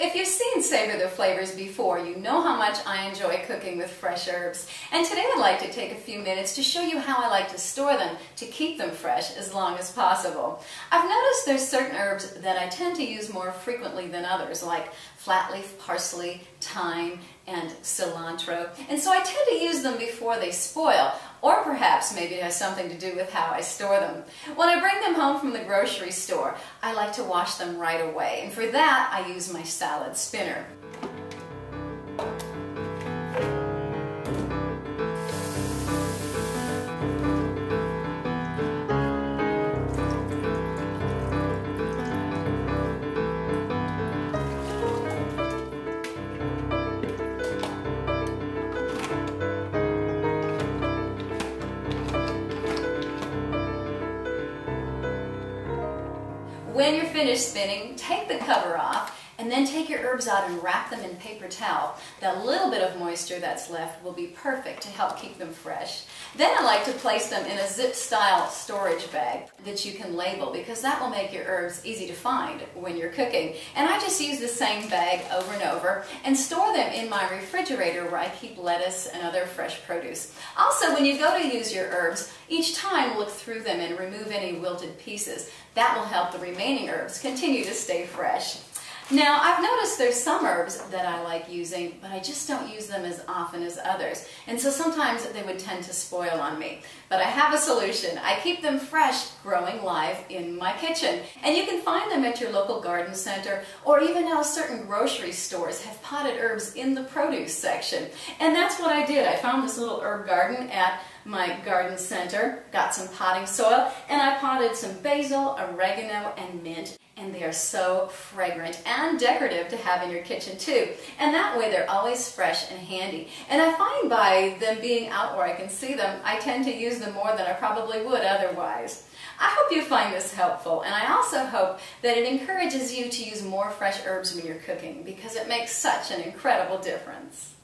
If you've seen Savor the Flavors before, you know how much I enjoy cooking with fresh herbs. And today I'd like to take a few minutes to show you how I like to store them to keep them fresh as long as possible. I've noticed there's certain herbs that I tend to use more frequently than others, like flat leaf parsley, thyme, and cilantro. And so I tend to use them before they spoil, or perhaps maybe it has something to do with how I store them. When I bring them home from the grocery store, I like to wash them right away. And for that, I use my salad spinner. When you're finished spinning, take the cover off and then take your herbs out and wrap them in paper towel. That little bit of moisture that's left will be perfect to help keep them fresh. Then I like to place them in a zip-style storage bag that you can label, because that will make your herbs easy to find when you're cooking. And I just use the same bag over and over and store them in my refrigerator where I keep lettuce and other fresh produce. Also, when you go to use your herbs, each time look through them and remove any wilted pieces. That will help the remaining herbs continue to stay fresh. Now, I've noticed there's some herbs that I like using, but I just don't use them as often as others. And so sometimes they would tend to spoil on me. But I have a solution. I keep them fresh, growing live in my kitchen. And you can find them at your local garden center, or even now certain grocery stores have potted herbs in the produce section. And that's what I did. I found this little herb garden at my garden center, got some potting soil, and I potted some basil, oregano, and mint. And they are so fragrant and decorative to have in your kitchen too. And that way they're always fresh and handy. And I find by them being out where I can see them, I tend to use them more than I probably would otherwise. I hope you find this helpful, and I also hope that it encourages you to use more fresh herbs when you're cooking, because it makes such an incredible difference.